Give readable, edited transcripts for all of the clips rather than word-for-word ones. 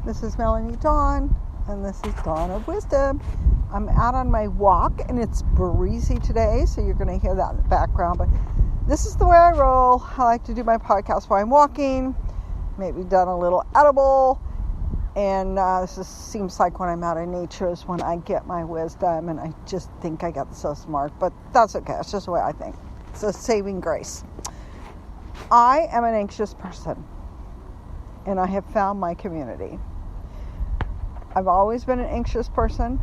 This is Melanie Dawn, and this is Dawn of Wisdom. I'm out on my walk, and it's breezy today, so you're going to hear that in the background. But this is the way I roll. I like to do my podcast while I'm walking, maybe done a little edible, and seems like when I'm out in nature is when I get my wisdom, and I just think I got so smart, but that's okay. It's just the way I think. It's a saving grace. I am an anxious person, and I have found my community. I've always been an anxious person,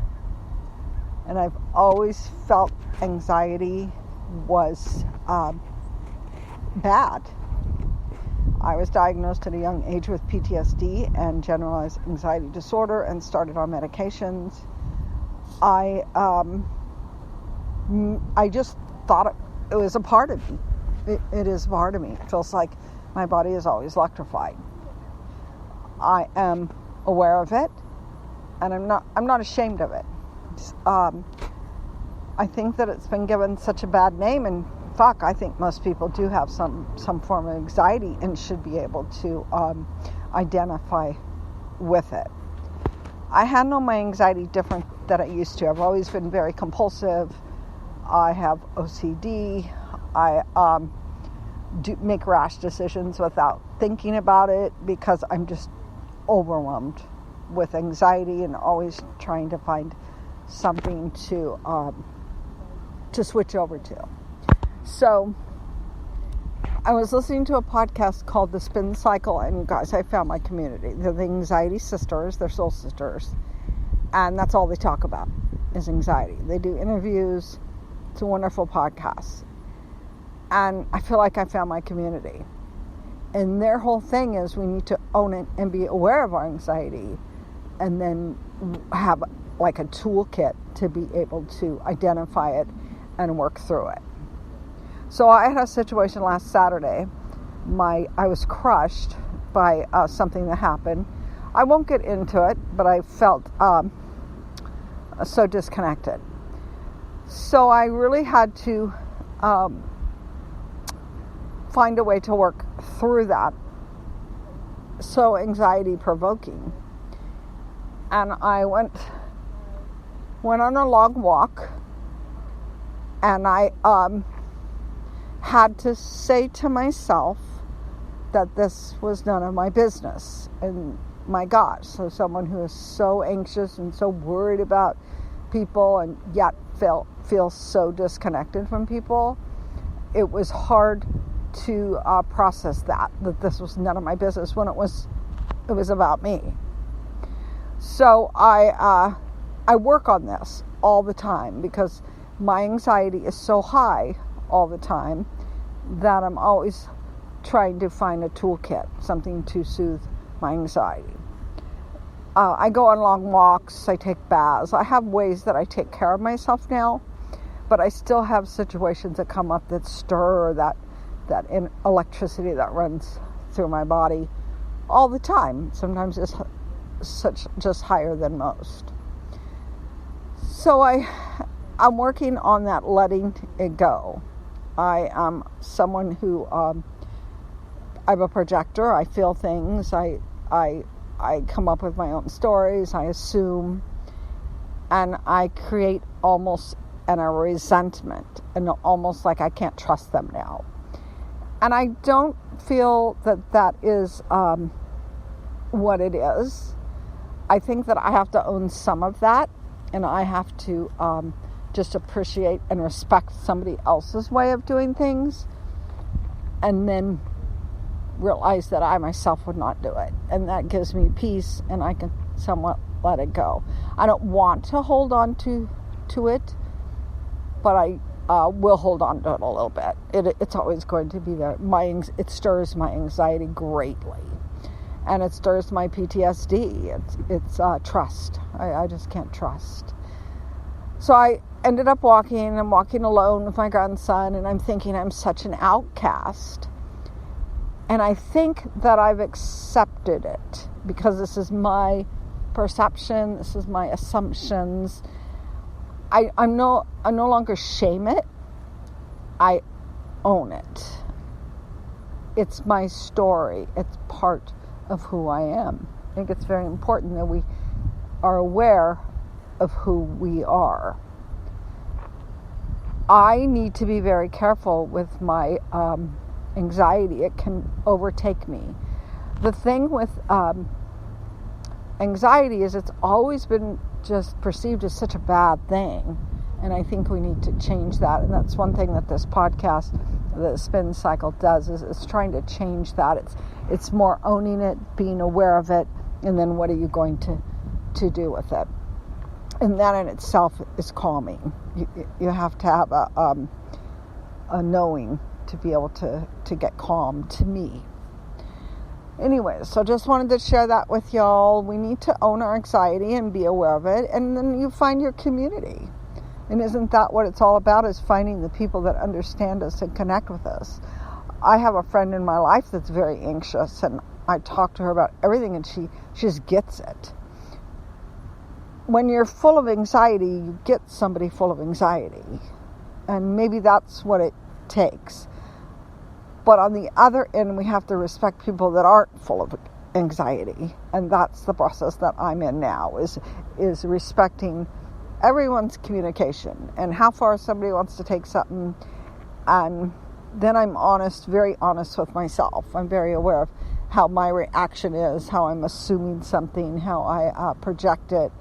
and I've always felt anxiety was bad. I was diagnosed at a young age with PTSD and generalized anxiety disorder and started on medications. I just thought it was a part of me. It is a part of me. It feels like my body is always electrified. I am aware of it, and I'm not ashamed of it. I think that it's been given such a bad name, and I think most people do have some form of anxiety and should be able to identify with it. I handle my anxiety different than I used to. I've always been very compulsive. I have OCD. I do make rash decisions without thinking about it because I'm just overwhelmed with anxiety and always trying to find something to switch over to. So I was listening to a podcast called The Spin Cycle, and guys, I found my community. They're the Anxiety Sisters. They're soul sisters, and that's all they talk about is anxiety. They do interviews. It's a wonderful podcast, and I feel like I found my community. And their whole thing is we need to own it and be aware of our anxiety, and then have like a toolkit to be able to identify it and work through it. So I had a situation last Saturday. I was crushed by something that happened. I won't get into it, but I felt so disconnected. So I really had to find a way to work through that. So anxiety provoking. And I went on a long walk, and I had to say to myself that this was none of my business. And my gosh, so someone who is so anxious and so worried about people and yet feels so disconnected from people, it was hard to process that this was none of my business when it was about me. So I work on this all the time because my anxiety is so high all the time that I'm always trying to find a toolkit, something to soothe my anxiety. I go on long walks, I take baths. I have ways that I take care of myself now, but I still have situations that come up that stir that electricity that runs through my body all the time. Sometimes it's just higher than most. So I'm working on that, letting it go. I am someone who I'm a projector. I feel things. I come up with my own stories. I assume, and I create almost a resentment, and almost like I can't trust them now. And I don't feel that is what it is. I think that I have to own some of that, and I have to just appreciate and respect somebody else's way of doing things, and then realize that I myself would not do it. And that gives me peace, and I can somewhat let it go. I don't want to hold on to it, but I will hold on to it a little bit. It's always going to be there. It stirs my anxiety greatly, and it stirs my PTSD. It's trust. I just can't trust. So I ended up I'm walking alone with my grandson, and I'm thinking I'm such an outcast. And I think that I've accepted it because this is my perception, this is my assumptions. I no longer shame it. I own it. It's my story. It's part of who I am. I think it's very important that we are aware of who we are. I need to be very careful with my anxiety. It can overtake me. The thing with anxiety is it's always been just perceived as such a bad thing. And I think we need to change that. And that's one thing that this podcast, the Spin Cycle, does, is trying to change that. It's more owning it, being aware of it, and then what are you going to do with it? And that in itself is calming. You have to have a knowing to be able to get calm, to me. Anyway, so just wanted to share that with y'all. We need to own our anxiety and be aware of it, and then you find your community. And isn't that what it's all about, is finding the people that understand us and connect with us? I have a friend in my life that's very anxious, and I talk to her about everything, and she just gets it. When you're full of anxiety, you get somebody full of anxiety. And maybe that's what it takes. But on the other end, we have to respect people that aren't full of anxiety. And that's the process that I'm in now, is respecting everyone's communication and how far somebody wants to take something. And then I'm very honest with myself. I'm very aware of how my reaction is, how I'm assuming something, how I project it.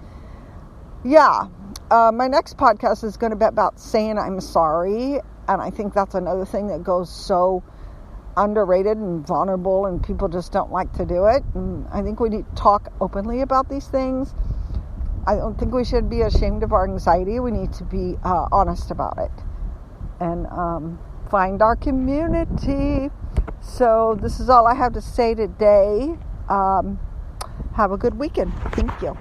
Yeah, my next podcast is going to be about saying I'm sorry, and I think that's another thing that goes so underrated and vulnerable, and people just don't like to do it. And I think we need to talk openly about these things. I don't think we should be ashamed of our anxiety. We need to be honest about it and find our community. So this is all I have to say today. Have a good weekend. Thank you.